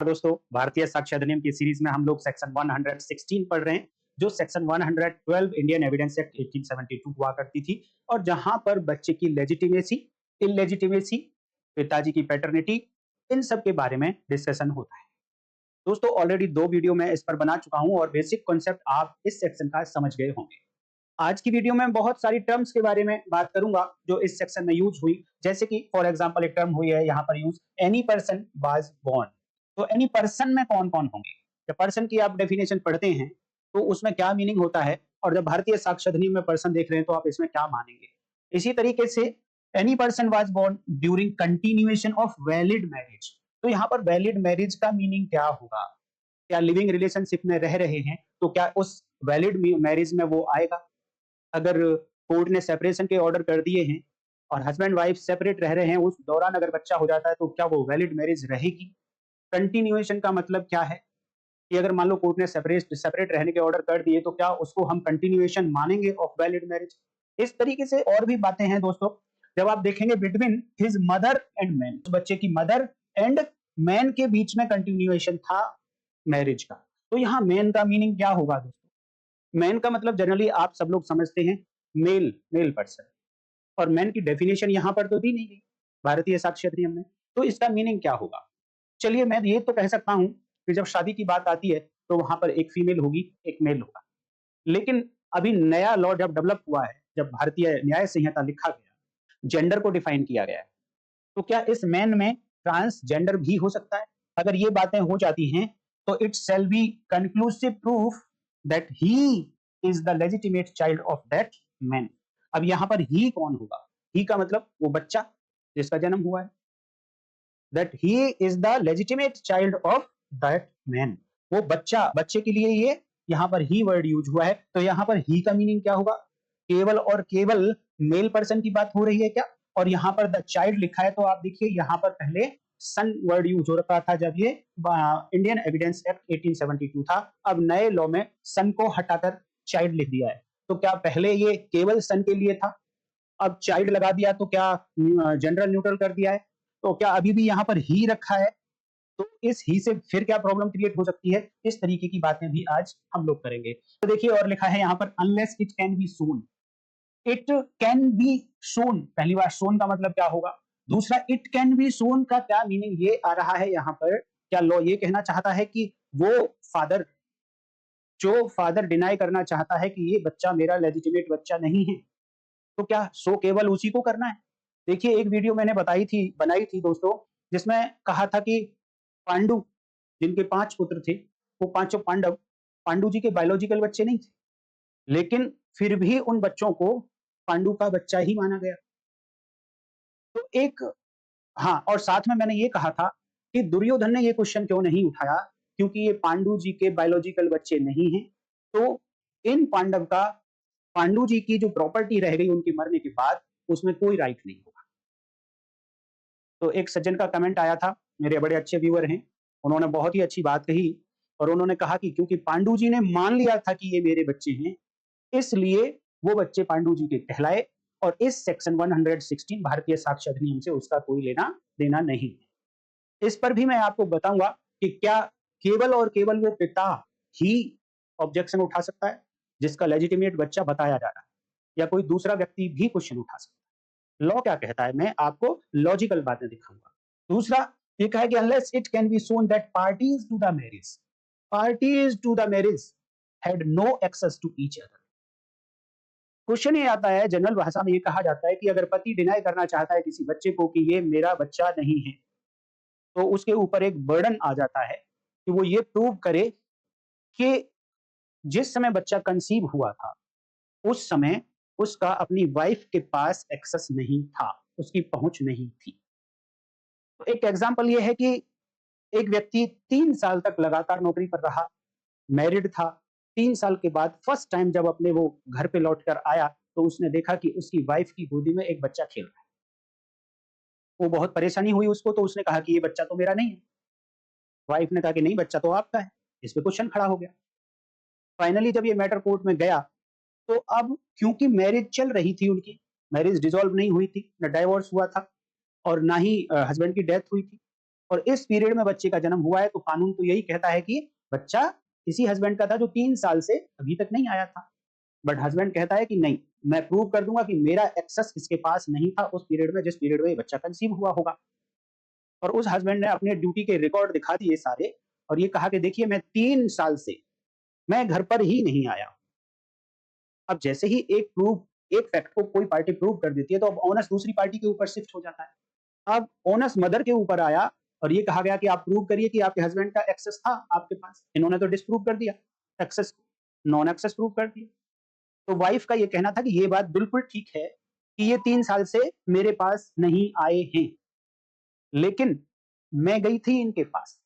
दोस्तों, भारतीय साक्ष्य अधिनियम की सीरीज में हम लोग सेक्शन 116 पढ़ रहे हैं, जो सेक्शन 112 इंडियन एविडेंस एक्ट 1872 हुआ करती थी, और जहां पर बच्चे की लेजिटिमेसी, इलेजिटिमेसी, पिताजी की पैटर्निटी, इन सब के बारे में डिस्कशन होता है। दोस्तों, ऑलरेडी 2 वीडियो मैं इस पर बना चुका हूं और बेसिक कॉन्सेप्ट आप इस सेक्शन का समझ गए होंगे। आज की वीडियो में बहुत सारी टर्म्स के बारे में बात करूंगा जो इस सेक्शन में यूज हुई, जैसे कि फॉर एग्जांपल एक टर्म हुई है यहाँ पर use, any person was born. तो एनी पर्सन में कौन कौन होंगे? जब पर्सन की आप डेफिनेशन पढ़ते हैं तो उसमें क्या मीनिंग होता है, और जब भारतीय साक्ष्य अधिनियम में पर्सन देख रहे हैं तो आप इसमें क्या मानेंगे? इसी तरीके से any person was born during continuation of valid marriage. तो यहाँ पर वैलिड मैरिज का मीनिंग क्या होगा? क्या लिविंग रिलेशनशिप में रह रहे हैं तो क्या उस वैलिड मैरिज में वो आएगा? अगर कोर्ट ने सेपरेशन के ऑर्डर कर दिए हैं और हस्बैंड वाइफ सेपरेट रह रहे हैं, उस दौरान अगर बच्चा हो जाता है तो क्या वो वैलिड मैरिज रहेगी? कंटिन्यूएशन का मतलब क्या है कि अगर मान लो कोर्ट ने सेपरेट सेपरेट रहने के ऑर्डर कर दिए तो क्या उसको हम कंटिन्यूएशन मानेंगे ऑफ वैलिड मैरिज? इस तरीके से और भी बातें हैं दोस्तों। जब आप देखेंगे between his mother and man, बच्चे की मदर एंड मैन के बीच में कंटिन्यूएशन था मैरिज का, तो यहाँ मैन का मीनिंग क्या होगा दोस्तों? मैन का मतलब जनरली आप सब लोग समझते हैं, मेल मेल पर्सन, और मैन की डेफिनेशन यहाँ पर तो दी नहीं गई भारतीय साक्ष्य अधिनियम में, तो इसका मीनिंग क्या होगा? चलिए मैं ये तो कह सकता हूँ कि जब शादी की बात आती है तो वहां पर एक फीमेल होगी, एक मेल होगा। लेकिन अभी नया लॉ जब डेवलप हुआ है, जब भारतीय न्याय संहिता लिखा गया, जेंडर को डिफाइन किया गया है, तो क्या इस मैन में ट्रांसजेंडर भी हो सकता है? अगर ये बातें हो जाती हैं तो it shall be conclusive proof that he is the legitimate child of that man. अब यहां पर ही कौन होगा? ही का मतलब वो बच्चा जिसका जन्म हुआ है, that he is the legitimate child of that man. वो बच्चा, बच्चे के लिए ये यहाँ पर ही वर्ड यूज हुआ है, तो यहाँ पर ही का मीनिंग क्या होगा? केवल और केवल मेल पर्सन की बात हो रही है क्या? और यहाँ पर द चाइल्ड लिखा है तो आप देखिए यहाँ पर पहले सन वर्ड यूज हो रखा था जब ये इंडियन एविडेंस एक्ट 1872 था। अब नए लॉ में सन को हटाकर चाइल्ड लिख दिया है, तो क्या पहले ये केवल सन के लिए था, अब चाइल्ड लगा दिया तो क्या जेंडर न्यूट्रल कर दिया है? तो क्या अभी भी यहाँ पर ही रखा है? तो इस ही से फिर क्या प्रॉब्लम क्रिएट हो सकती है? इस तरीके की बातें भी आज हम लोग करेंगे। तो देखिए और लिखा है यहाँ पर, unless it can be shown. It can be shown, पहली बार शोन का मतलब क्या होगा? दूसरा इट कैन बी शोन का क्या मीनिंग ये आ रहा है यहाँ पर? क्या लॉ ये कहना चाहता है कि वो फादर, जो फादर डिनाई करना चाहता है कि ये बच्चा मेरा लेजिटिमेट बच्चा नहीं है, तो क्या शो केवल उसी को करना है? देखिए एक वीडियो मैंने बनाई थी दोस्तों, जिसमें कहा था कि पांडु, जिनके 5 पुत्र थे, वो पांचों पांडव पांडु जी के बायोलॉजिकल बच्चे नहीं थे, लेकिन फिर भी उन बच्चों को पांडु का बच्चा ही माना गया। तो एक, हाँ, और साथ में मैंने ये कहा था कि दुर्योधन ने ये क्वेश्चन क्यों नहीं उठाया, क्योंकि ये पांडु जी के बायोलॉजिकल बच्चे नहीं हैं, तो इन पांडव का पांडु जी की जो प्रॉपर्टी रह गई उनके मरने के बाद, उसमें कोई राइट नहीं होगा। तो एक सज्जन का कमेंट आया था, मेरे बड़े अच्छे व्यूअर हैं, उन्होंने बहुत ही अच्छी बात कही, और उन्होंने कहा कि क्योंकि पांडु जी ने मान लिया था कि ये मेरे बच्चे हैं, इसलिए वो बच्चे पांडु जी के कहलाए, और इस सेक्शन 116 भारतीय साक्ष्य अधिनियम से उसका कोई लेना देना नहीं है। इस पर भी मैं आपको बताऊंगा कि क्या केवल और केवल वो पिता ही ऑब्जेक्शन उठा सकता है जिसका लेजिटिमेट बच्चा बताया जा रहा है, या कोई दूसरा व्यक्ति भी क्वेश्चन उठा सकता है? लॉ क्या कहता है, मैं आपको लॉजिकल बातें दिखाऊंगा। दूसरा, ये कहा है कि unless it can be shown that parties to the marriage had no access to each other. Question ये आता है, जनरल भाषा में ये कहा जाता है कि अगर पति डिनाई करना चाहता है किसी बच्चे को कि ये मेरा बच्चा नहीं है, तो उसके ऊपर एक बर्डन आ जाता है कि वो ये प्रूव करे कि जिस समय बच्चा कंसीव हुआ था, उस समय उसका अपनी वाइफ के पास एक्सेस नहीं था, उसकी पहुंच नहीं थी। तो एक एग्जांपल ये है कि एक व्यक्ति 3 साल तक लगातार नौकरी पर रहा, मैरिड था। 3 साल के बाद फर्स्ट टाइम जब अपने वो घर पे लौट कर आया, तो उसने देखा कि उसकी वाइफ की गोदी में एक बच्चा खेल रहा है। वो बहुत परेशानी हुई उसको, तो उसने कहा कि ये बच्चा तो मेरा नहीं है। वाइफ ने कहा कि नहीं, बच्चा तो आपका है। इस पे क्वेश्चन खड़ा हो गया। फाइनली जब ये मैटर कोर्ट में गया, तो अब क्योंकि मैरिज चल रही थी उनकी, मैरिज डिसॉल्व नहीं हुई थी, ना डाइवोर्स हुआ था और ना ही हस्बैंड की डेथ हुई थी, और इस पीरियड में बच्चे का जन्म हुआ है, तो कानून तो यही कहता है कि बच्चा किसी हस्बैंड का था जो 3 साल से अभी तक नहीं आया था। बट हस्बैंड कहता है कि नहीं, मैं प्रूव कर दूंगा कि मेरा एक्सेस इसके पास नहीं था उस पीरियड में जिस पीरियड में ये बच्चा कंसीव हुआ होगा। और उस हस्बैंड ने अपने ड्यूटी के रिकॉर्ड दिखा दिए सारे और ये कहा कि देखिए मैं 3 साल से मैं घर पर ही नहीं आया। अब जैसे ही एक फैक्ट को कोई पार्टी प्रूव कर देती है तो अब ओनस दूसरी पार्टी के ऊपर शिफ्ट हो जाता है। अब ओनस मदर के ऊपर आया और ये कहा गया कि आप प्रूव करिए कि आपके हस्बैंड का एक्सेस था आपके पास। इन्होंने तो डिस्प्रूव कर दिया एक्सेस को, नॉन एक्सेस प्रूव कर दिया। तो वाइफ का ये कहना था कि ये बात बिल्कुल ठीक है कि ये 3 साल से मेरे पास नहीं आए हैं, लेकिन मैं गई थी इनके पास।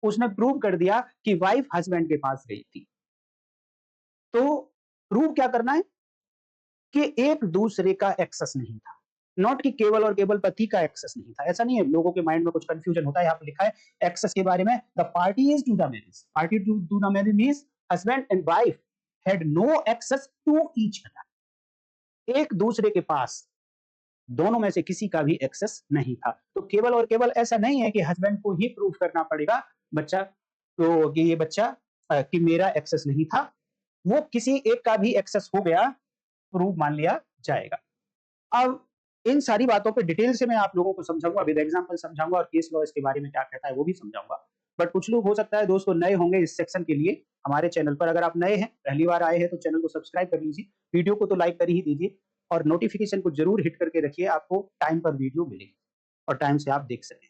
उसने प्रूव कर दिया कि वाइफ हस्बैंड के पास गई थी। तो प्रूव क्या करना है कि एक दूसरे का एक्सेस नहीं था, नॉट कि केवल और केवल पति का एक्सेस नहीं था। ऐसा नहीं है, लोगों के माइंड में कुछ कंफ्यूजन होता है। यहाँ पे लिखा है एक्सेस के बारे में, the party is to the marriage, party to the marriage means husband and wife had no access to each other. एक दूसरे के पास दोनों में से किसी का भी एक्सेस नहीं था। तो केवल और केवल ऐसा नहीं है कि हस्बैंड को ही प्रूव करना पड़ेगा बच्चा तो कि ये बच्चा कि मेरा एक्सेस नहीं था, वो किसी एक का भी एक्सेस हो गया प्रूव मान लिया जाएगा। अब इन सारी बातों पे डिटेल से मैं आप लोगों को समझाऊंगा, विद एग्जांपल समझाऊंगा और केस लॉ इसके बारे में क्या कहता है वो भी समझाऊंगा। बट कुछ लोग हो सकता है दोस्तों नए होंगे इस सेक्शन के लिए हमारे चैनल पर। अगर आप नए हैं, पहली बार आए हैं, तो चैनल को सब्सक्राइब कर लीजिए, वीडियो को तो लाइक कर ही दीजिए और नोटिफिकेशन को जरूर हिट करके रखिए, आपको टाइम पर वीडियो मिलेगी और टाइम से आप देख सकें।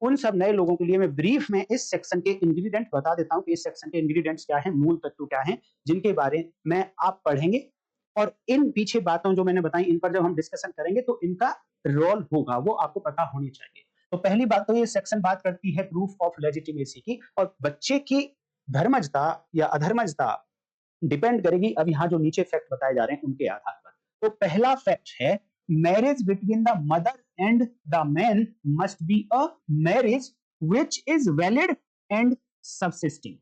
उन सब नए लोगों के लिए मैं ब्रीफ में इस सेक्शन के इंग्रेडिएंट बता देता हूं कि इस सेक्शन के इंग्रेडिएंट्स क्या हैं, मूल तत्व क्या हैं, जिनके बारे में आप पढ़ेंगे और इन पीछे बातों जो मैंने बताई इन पर जब हम डिस्कशन करेंगे तो इनका रोल होगा वो आपको पता होनी चाहिए। तो पहली बात तो ये सेक्शन बात करती है प्रूफ ऑफ लेजिटिमेसी की, और बच्चे की धर्मजता या अधर्मजता डिपेंड करेगी अब यहाँ जो नीचे फैक्ट बताए जा रहे हैं उनके आधार पर। तो पहला फैक्ट है marriage between the mother and the man must be a marriage which is valid and subsisting.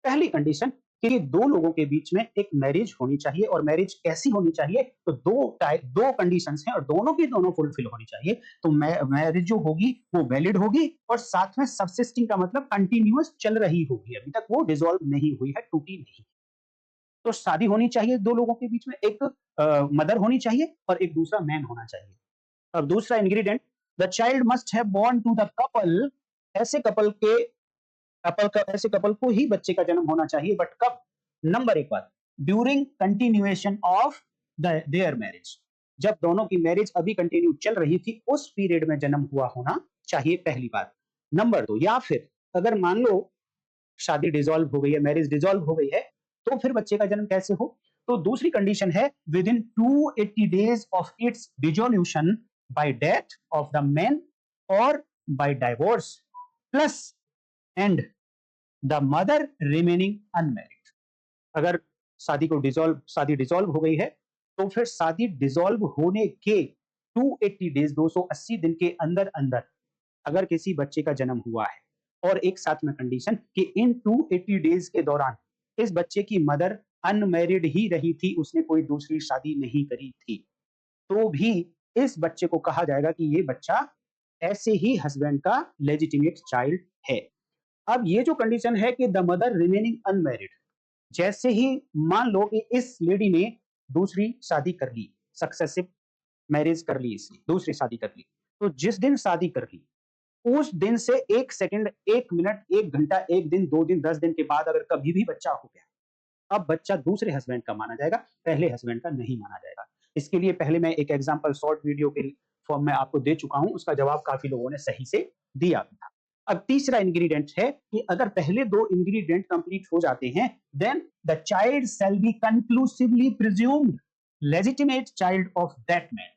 पहली कंडीशन कि दो लोगों के बीच में एक मैरिज होनी चाहिए, और मैरिज कैसी होनी चाहिए, तो दो कंडीशंस हैं और दोनों की दोनों फुलफिल होनी चाहिए। तो मैरिज जो होगी वो वैलिड होगी और साथ में सबसिस्टिंग का मतलब कंटिन्यूअस चल रही होगी, अभी तक वो डिसॉल्व नहीं हुई है, टूटी नहीं। तो शादी होनी चाहिए दो लोगों के बीच में, एक मदर होनी चाहिए और एक दूसरा मैन होना चाहिए। अब दूसरा ingredient, the child must have born to the couple, ऐसे कपल को ही बच्चे का जन्म होना चाहिए, बट कब? नंबर एक बात, during continuation of their marriage, जब दोनों की मैरिज अभी कंटिन्यू चल रही थी उस पीरियड में जन्म हुआ होना चाहिए, पहली बात। नंबर दो, या फिर अगर मान लो शादी डिसॉल्व हो गई है, मैरिज डिसॉल्व हो गई है, तो फिर बच्चे का जन्म कैसे हो? तो दूसरी कंडीशन है within 280 days of its dissolution by death of the man और by divorce plus and the mother remaining unmarried. अगर शादी डिसॉल्व हो गई है तो फिर शादी डिसॉल्व होने के 280 डेज 280 दिन के अंदर अंदर अगर किसी बच्चे का जन्म हुआ है, और एक साथ में कंडीशन कि इन 280 डेज के दौरान इस बच्चे की मदर अनमैरिड ही रही थी, उसने कोई दूसरी शादी नहीं करी थी, तो भी इस बच्चे को कहा जाएगा कि ये बच्चा ऐसे ही हस्बैंड का लेजिटिमेट चाइल्ड है। अब ये जो कंडीशन है कि द मदर रिमेनिंग अनमैरिड, जैसे ही मान लो कि इस लेडी ने दूसरी शादी कर ली, सक्सेसिव मैरिज कर ली, इसने दूसरी शादी कर ली, तो जिस दिन शादी कर ली उस दिन से 1 सेकंड, 1 मिनट, 1 घंटा, 1 दिन, 2 दिन, 10 दिन के बाद अगर कभी भी बच्चा हो गया, अब बच्चा दूसरे हस्बैंड का माना जाएगा, पहले हस्बैंड का नहीं माना जाएगा। इसके लिए पहले मैं एक एग्जांपल शॉर्ट वीडियो के फॉर्म में आपको दे चुका हूं, उसका जवाब काफी लोगों ने सही से दिया था। अब तीसरा इंग्रेडिएंट है कि अगर पहले दो इंग्रेडिएंट कंप्लीट हो जाते हैं, then the child shall be conclusively presumed legitimate child of that man.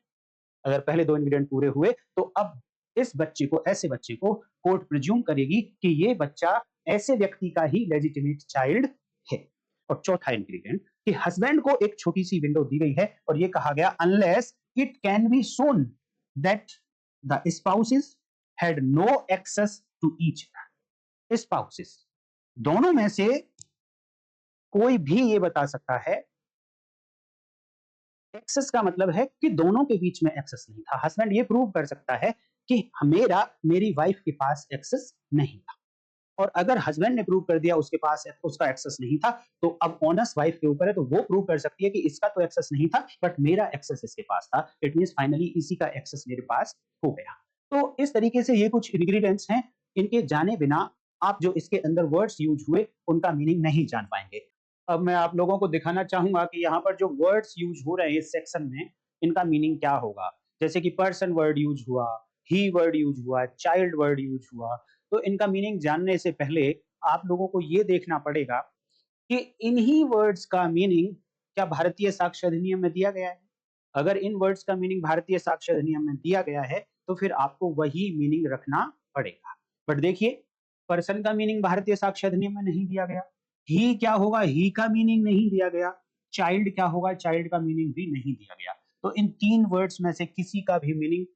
अगर पहले दो इंग्रेडिएंट पूरे हुए तो अब इस बच्चे को, ऐसे बच्चे को कोर्ट प्रिज्यूम करेगी कि ये बच्चा ऐसे व्यक्ति का ही लेजिटिमेट चाइल्ड है। और चौथा इंग्रेडिएंट कि हस्बैंड को एक छोटी सी विंडो दी गई है और ये कहा गया unless it can be shown that the spouses had no access to each other. Spouses दोनों में से कोई भी ये बता सकता है, एक्सेस का मतलब है कि दोनों के बीच में एक्सेस नहीं था। हस्बैंड ये प्रूव कर सकता है कि मेरी वाइफ के पास एक्सेस नहीं था, और अगर हस्बैंड ने प्रूव कर दिया उसके पास उसका एक्सेस नहीं था, तो अब ऑनस वाइफ के ऊपर है, तो वो प्रूव कर सकती है कि इसका तो एक्सेस नहीं था बट मेरा एक्सेस इसके पास था। इट मींस फाइनली इसी का एक्सेस मेरे पास हो गया। तो इस तरीके से ये कुछ इंग्रेडिएंट्स हैं, इनके जाने बिना आप जो इसके अंदर वर्ड्स यूज हुए उनका मीनिंग नहीं जान पाएंगे। अब मैं आप लोगों को दिखाना चाहूंगा कि यहाँ पर जो वर्ड्स यूज हो रहे हैं इस सेक्शन में, इनका मीनिंग क्या होगा। जैसे कि पर्सन वर्ड यूज हुआ, ही वर्ड यूज हुआ, चाइल्ड वर्ड यूज हुआ। तो इनका मीनिंग जानने से पहले आप लोगों को ये देखना पड़ेगा कि इन्हीं वर्ड्स का मीनिंग क्या भारतीय साक्ष्य अधिनियम में दिया गया है। अगर इन वर्ड्स का मीनिंग भारतीय साक्ष्य अधिनियम में दिया गया है तो फिर आपको वही मीनिंग रखना पड़ेगा। बट देखिए, पर्सन का मीनिंग भारतीय साक्ष्य अधिनियम में नहीं दिया गया। ही क्या होगा, ही का मीनिंग नहीं दिया गया। चाइल्ड क्या होगा, चाइल्ड का मीनिंग भी नहीं दिया गया। तो इन तीन वर्ड्स में से किसी का भी मीनिंग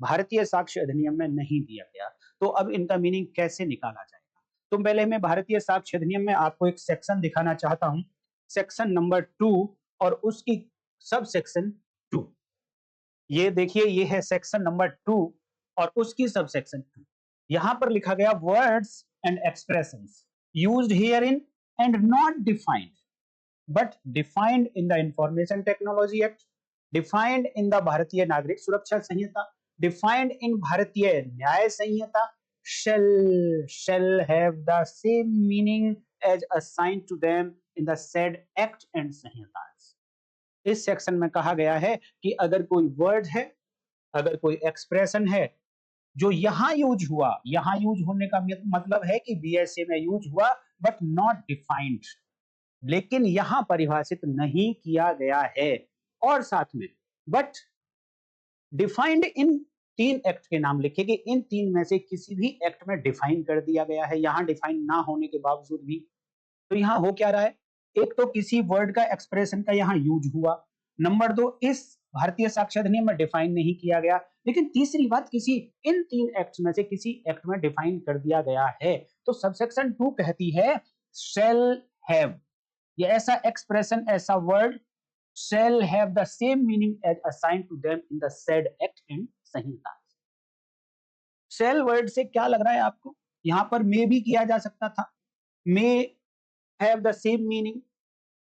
भारतीय साक्ष्य अधिनियम में नहीं दिया गया। तो अब इनका मीनिंग कैसे निकाला जाएगा। तो पहले मैं भारतीय साक्ष्य अधिनियम में आपको एक सेक्शन दिखाना चाहता हूं, सेक्शन नंबर 2 और उसकी सब सेक्शन 2। ये देखिए, ये है सेक्शन नंबर 2 और उसकी सब सेक्शन 2। यहां पर लिखा गया words and expressions used here in and not defined but defined in the information technology act, defined in the भारतीय नागरिक सुरक्षा संहिता, डिफाइंड इन भारतीय न्याय संहिता shall have the same meaning as assigned to them in the said act and संहितास। इस section में कहा गया है कि अगर कोई वर्ड है, अगर कोई एक्सप्रेशन है जो यहां यूज हुआ, यहां यूज होने का मतलब है कि बीएसए में यूज हुआ बट नॉट डिफाइंड, लेकिन यहां परिभाषित नहीं किया गया है, और साथ में बट डिफाइंड इन तीन एक्ट के नाम लिखे गए, इन तीन में से किसी भी एक्ट में डिफाइन कर दिया गया है, यहां डिफाइन ना होने के बावजूद भी। तो यहां हो क्या रहा है, एक तो किसी वर्ड का एक्सप्रेशन का यहां यूज हुआ, नंबर 2 इस भारतीय साक्ष्य अधिनियम में डिफाइन नहीं किया गया, लेकिन तीसरी बात किसी इन तीन एक्ट में से किसी एक्ट में डिफाइन कर दिया गया है। तो सबसेक्शन 2 कहती है शेल हैव, ये ऐसा एक्सप्रेशन, ऐसा word shall have the same meaning as assigned to them in the said act and Samhita. shall word से क्या लग रहा है आपको, यहां पर may भी किया जा सकता था, may have the same meaning।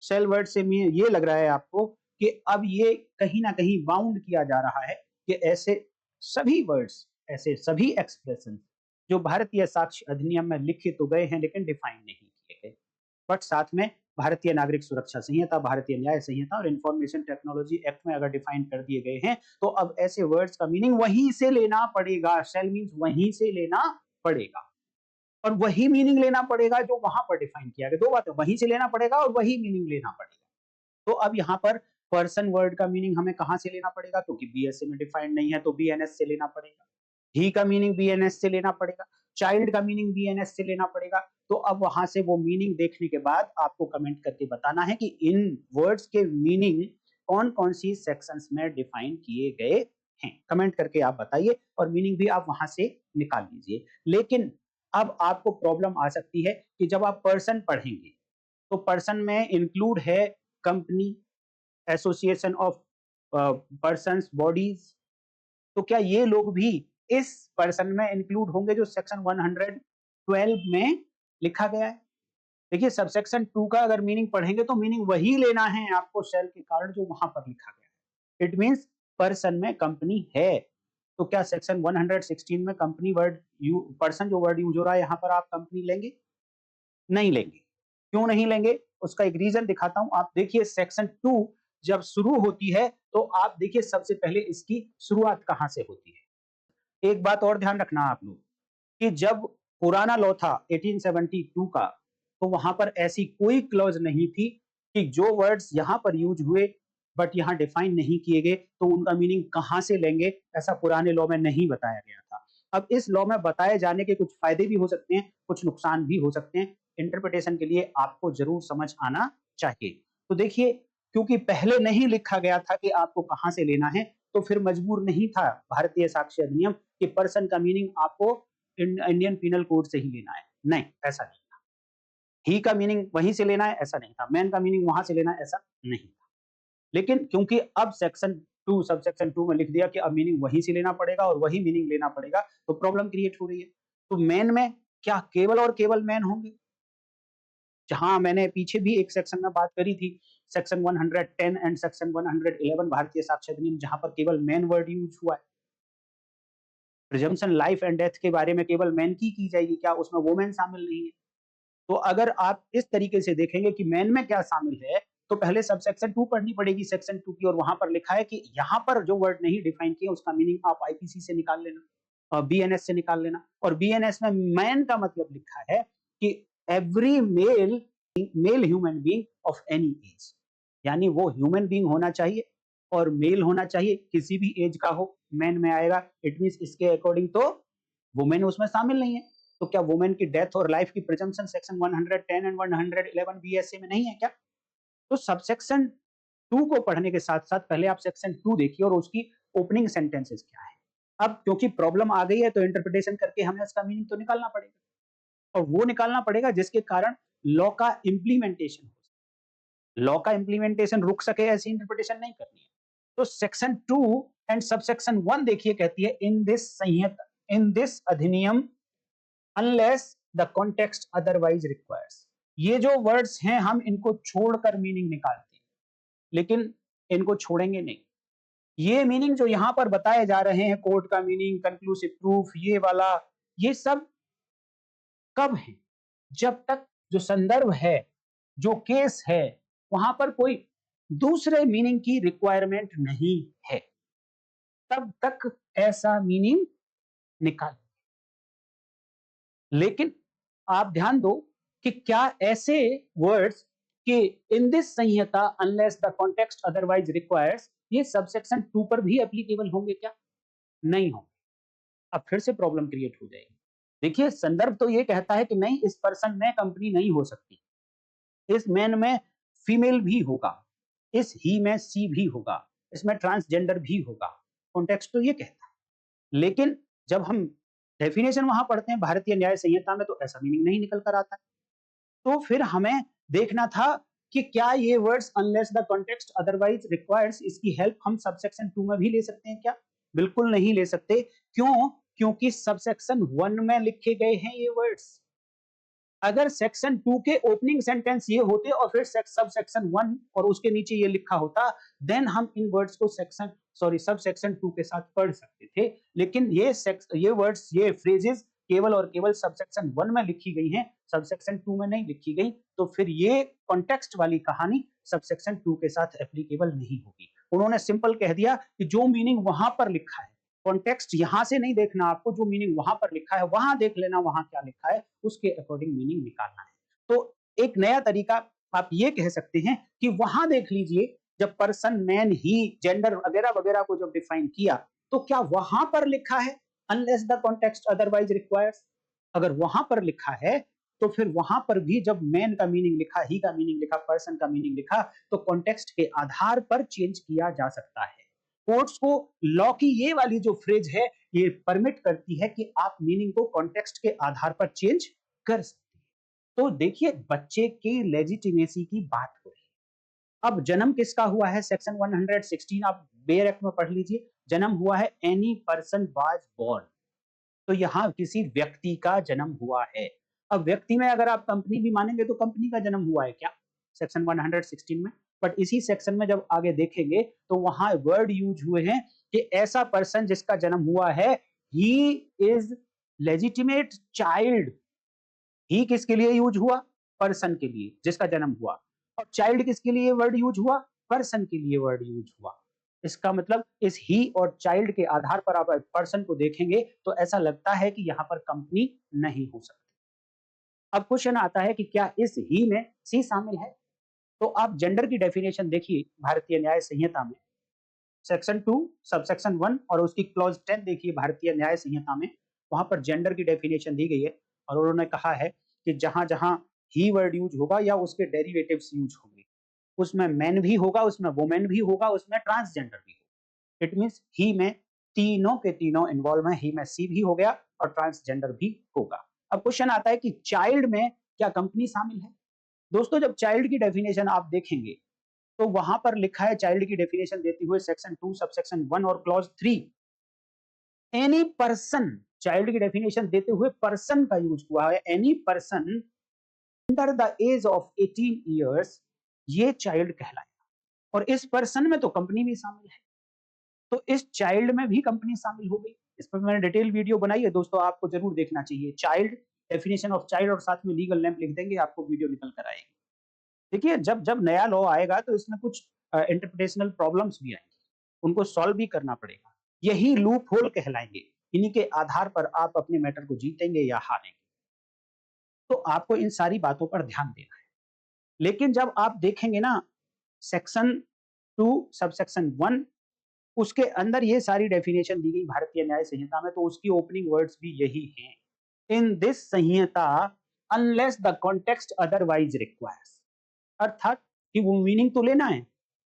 shall word से may ये लग रहा है आपको कि अब ये कहीं ना कहीं बाउंड किया जा रहा है कि ऐसे सभी वर्ड्स, ऐसे सभी एक्सप्रेशन जो भारतीय साक्ष्य अधिनियम में लिखे तो गए हैं लेकिन डिफाइन नहीं किए गए, बट साथ में भारतीय नागरिक सुरक्षा संहिता, भारतीय न्याय संहिता और इंफॉर्मेशन टेक्नोलॉजी एक्ट में अगर डिफाइन कर दिए गए हैं तो अब ऐसे वर्ड्स का मीनिंग वहीं से लेना पड़ेगा। शेल मींस वहीं से लेना पड़ेगा, और वही मीनिंग लेना पड़ेगा जो वहां पर डिफाइन किया गया। दो बातें, वहीं से लेना पड़ेगा और वही मीनिंग लेना पड़ेगा। तो अब यहाँ पर पर्सन वर्ड का मीनिंग हमें कहां से लेना पड़ेगा, क्योंकि बीएसए में डिफाइंड नहीं है तो बीएनएस से लेना पड़ेगा। ही का मीनिंग बीएनएस से लेना पड़ेगा, चाइल्ड का मीनिंग बीएनएस से लेना पड़ेगा। तो अब वहां से वो मीनिंग देखने के बाद आपको कमेंट करके बताना है कि इन वर्ड्स के मीनिंग कौन कौन सी सेक्शंस में डिफाइन किए गए हैं। कमेंट करके आप बताइए और मीनिंग भी आप वहां से निकाल लीजिए। लेकिन अब आपको प्रॉब्लम आ सकती है कि जब आप पर्सन पढ़ेंगे तो पर्सन में इंक्लूड है company, association of persons, bodies. तो क्या ये लोग भी इस पर्सन में इंक्लूड होंगे जो सेक्शन 112 में लिखा गया है। देखिए, सबसेक्शन 2 का अगर मीनिंग पढ़ेंगे तो मीनिंग वही लेना है आपको शेल के कारण जो वहां पर लिखा गया है। इट मींस पर्सन में कंपनी है। तो क्या सेक्शन 116 में कंपनी वर्ड पर्सन जो वर्ड यूज हो रहा है यहां पर आप कंपनी लेंगे? नहीं लेंगे। क्यों नहीं लेंगे, उसका एक रीजन दिखाता हूं। आप देखिए, सेक्शन 2 जब शुरू होती है तो आप देखिए सबसे पहले इसकी शुरुआत कहां से होती है। एक बात और ध्यान रखना आप लोग कि जब पुराना लॉ था 1872 का, तो वहां पर ऐसी कोई क्लॉज नहीं थी कि जो वर्ड्स यहां पर यूज हुए बट यहां डिफाइन नहीं किए गए तो उनका मीनिंग कहां से लेंगे, ऐसा पुराने लॉ में नहीं बताया गया था। अब इस लॉ में बताए जाने के कुछ फायदे भी हो सकते हैं, कुछ नुकसान भी हो सकते हैं। इंटरप्रिटेशन के लिए आपको जरूर समझ आना चाहिए। तो देखिए, क्योंकि पहले नहीं लिखा गया था कि आपको कहां से लेना है, तो फिर मजबूर नहीं था भारतीय साक्ष्य अधिनियम कि पर्सन का मीनिंग आपको इंडियन पीनल कोड से ही लेना है। नहीं, ऐसा नहीं था। ही का मीनिंग वहीं से लेना है, ऐसा नहीं था। मैन का मीनिंग वहां से लेना है, ऐसा नहीं था। लेकिन क्योंकि अब सेक्शन टू सबसेक्शन 2 में लिख दिया कि अब मीनिंग वहीं से लेना पड़ेगा और वही मीनिंग लेना पड़ेगा, तो प्रॉब्लम क्रिएट हो रही है। तो मैन में क्या केवल और केवल मैन होंगे? जहां मैंने पीछे भी एक सेक्शन में बात करी थी, सेक्शन 110 एंड सेक्शन 111 भारतीय साक्ष्य अधिनियम, जहां पर केवल मैन वर्ड यूज हुआ है। प्रिजम्पशन लाइफ एंड डेथ के बारे में केवल मैन की जाएगी, क्या उसमें वुमेन शामिल नहीं है? तो अगर आप इस तरीके से देखेंगे कि मैन में क्या शामिल है, तो पहले सबसेक्शन 2 पढ़नी पड़ेगी सेक्शन 2 की, और वहां पर लिखा है कि यहाँ पर जो वर्ड नहीं डिफाइन किए उसका मीनिंग आप आईपीसी से निकाल लेना और बीएनएस से निकाल लेना। और बीएनएस में मैन का मतलब लिखा है कि every male male human being of any एज, यानी वो ह्यूमन बीइंग होना चाहिए और मेल होना चाहिए, किसी भी एज का हो, मैन में आएगा। इट मींस इसके अकॉर्डिंग तो वुमेन उसमें शामिल नहीं है। तो क्या वुमेन की डेथ और लाइफ की प्रिजम्पशन सेक्शन 110 एंड 111 बीएसए में नहीं है क्या? तो सबसेक्शन 2 को पढ़ने के साथ-साथ पहले आप सेक्शन 2 देखिए और उसकी ओपनिंग सेंटेंसेस क्या है। अब क्योंकि प्रॉब्लम आ गई है तो इंटरप्रिटेशन करके हमें उसका मीनिंग तो निकालना पड़ेगा, और वो निकालना पड़ेगा जिसके कारण लॉ का इम्प्लीमेंटेशन हो। लॉ का इम्प्लीमेंटेशन रुक सके ऐसी इंटरप्रिटेशन नहीं करनी है। तो सेक्शन 2 एंड सबसेक्शन 1 देखिए कहती है इन दिस अधिनियम unless the context otherwise requires. ये जो वर्ड्स हैं हम इनको छोड़कर मीनिंग निकालते हैं, लेकिन इनको छोड़ेंगे नहीं। ये मीनिंग जो यहां पर बताए जा रहे हैं, कोर्ट का मीनिंग, कंक्लूसिव प्रूफ, ये वाला, ये सब कब है? जब तक जो संदर्भ है, जो केस है, वहां पर कोई दूसरे मीनिंग की रिक्वायरमेंट नहीं है, तब तक ऐसा मीनिंग निकाल। लेकिन आप ध्यान दो कि क्या ऐसे वर्ड्स कि in this Samhita unless the context otherwise requires, ये सबसेक्शन 2 पर भी एप्लीकेबल होंगे क्या? नहीं होंगे। अब फिर से प्रॉब्लम क्रिएट हो जाएगी। देखिए, संदर्भ तो ये कहता है कि नहीं, इस पर्सन में कंपनी नहीं हो सकती, इस मैन में फीमेल भी होगा, इस ही में सी भी होगा, इसमें ट्रांसजेंडर भी होगा। कॉन्टेक्स्ट तो ये कहता है, लेकिन जब हम डेफिनेशन वहां पढ़ते हैं भारतीय न्याय संहिता में, तो ऐसा मीनिंग नहीं निकल कर आता है। तो फिर हमें देखना था कि क्या ये words unless the context otherwise requires, इसकी हेल्प हम सबसेक्शन 2 में भी ले सकते हैं क्या? बिल्कुल नहीं ले सकते। क्यों? क्योंकि सबसेक्शन 1 में लिखे गए हैं ये वर्ड्स। अगर सेक्शन 2 के ओपनिंग सेंटेंस ये होते और फिर सब सेक्शन 1 और उसके नीचे ये लिखा होता, देन हम इन वर्ड्स को सब सेक्शन 2 के साथ पढ़ सकते थे। लेकिन ये वर्ड्स, ये फ्रेजेस केवल और केवल सबसेक्शन 1 में लिखी गई हैं, सबसेक्शन 2 में नहीं लिखी गई। तो फिर ये कॉन्टेक्स्ट वाली कहानी सबसेक्शन 2 के साथ एप्लीकेबल नहीं होगी। उन्होंने सिंपल कह दिया कि जो मीनिंग वहां पर लिखा है, कॉन्टेक्स्ट यहां से नहीं देखना आपको, जो मीनिंग वहां पर लिखा है वहां देख लेना, वहां क्या लिखा है उसके अकॉर्डिंग मीनिंग निकालना है। तो एक नया तरीका आप ये कह सकते हैं कि वहां देख लीजिए, जब पर्सन, मैन, ही, जेंडर वगैरह वगैरह को जब डिफाइन किया, तो क्या वहां पर लिखा है unless the context otherwise requires? अगर वहां पर लिखा है तो फिर वहां पर भी जब मैन का मीनिंग लिखा, ही का मीनिंग लिखा, पर्सन का मीनिंग लिखा, तो कॉन्टेक्स्ट के आधार पर चेंज किया जा सकता है। कोर्ट्स को लॉ की ये वाली जो फ्रेज है, ये परमिट करती है कि आप मीनिंग को कॉन्टेक्स्ट के आधार पर चेंज कर सकते हैं। तो देखिए, बच्चे की लेजिटिमेसी की बात हो रही है। अब जन्म किसका हुआ है? सेक्शन 116 आप बेयर एक्ट में पढ़ लीजिए। जन्म हुआ है एनी पर्सन वाज बोर्न, तो यहाँ किसी व्यक्ति का जन्म हुआ है। अब व्यक्ति में अगर आप कंपनी भी मानेंगे तो कंपनी का जन्म हुआ है क्या सेक्शन 116 में? बट इसी सेक्शन में जब आगे देखेंगे तो वहां वर्ड यूज हुए हैं कि ऐसा पर्सन जिसका जन्म हुआ है, ही इज लेजिटिमेट चाइल्ड। ही किसके लिए यूज हुआ? पर्सन के लिए जिसका जन्म हुआ। और चाइल्ड किसके लिए वर्ड यूज हुआ? पर्सन के लिए वर्ड यूज हुआ। इसका मतलब इस ही और चाइल्ड के आधार पर आप पर्सन को देखेंगे तो ऐसा लगता है कि यहाँ पर कंपनी नहीं हो सकती। अब क्वेश्चन आता है कि क्या इस ही में सी शामिल है? तो आप जेंडर की डेफिनेशन देखिए भारतीय न्याय संहिता में, सेक्शन 2 सबसेक्शन 1 और उसकी क्लॉज 10 देखिए भारतीय न्याय संहिता में। वहां पर जेंडर की डेफिनेशन दी गई है और उन्होंने कहा है कि जहां जहां ही वर्ड यूज होगा या उसके डेरिवेटिव्स यूज होंगे, उसमें मैन भी होगा, उसमें वुमेन भी होगा, उसमें ट्रांसजेंडर भी होगा। इट मींस ही में तीनों के तीनों इन्वॉल्व है, ही में सी भी हो गया और ट्रांसजेंडर भी होगा। अब क्वेश्चन आता है कि चाइल्ड में क्या कंपनी शामिल है? दोस्तों, जब चाइल्ड की डेफिनेशन आप देखेंगे तो वहां पर लिखा है चाइल्ड की डेफिनेशन देते हुए सेक्शन 2 सबसेक्शन 1 और क्लॉज 3, एनी पर्सन, चाइल्ड की डेफिनेशन देते हुए पर्सन का यूज हुआ है, any person under the age of 18 years, ये चाइल्ड कहलाएगा। और इस पर्सन में तो कंपनी भी शामिल है, तो इस चाइल्ड में भी कंपनी शामिल हो गई। इस पर मैंने डिटेल वीडियो बनाई है दोस्तों, आपको जरूर देखना चाहिए। चाइल्ड, डेफिनेशन ऑफ चाइल्ड और साथ में लीगल नेम लिख देंगे, आपको वीडियो निकल कर आएगी। देखिए, जब जब नया लॉ आएगा तो इसमें कुछ इंटरप्रिटेशनल प्रॉब्लम्स भी आएंगी, उनको सॉल्व भी करना पड़ेगा। यही लूप होल कहलाएंगे, इन्हीं के आधार पर आप अपने मैटर को जीतेंगे या हारेंगे। तो आपको इन सारी बातों पर ध्यान देना है। लेकिन जब आप देखेंगे ना सेक्शन 2 सबसेक्शन 1, उसके अंदर ये सारी डेफिनेशन दी गई भारतीय न्याय संहिता में, तो उसकी ओपनिंग वर्ड्स भी यही हैं, in this Samhita unless the context otherwise requires. अर्थात कि वो मीनिंग तो लेना है,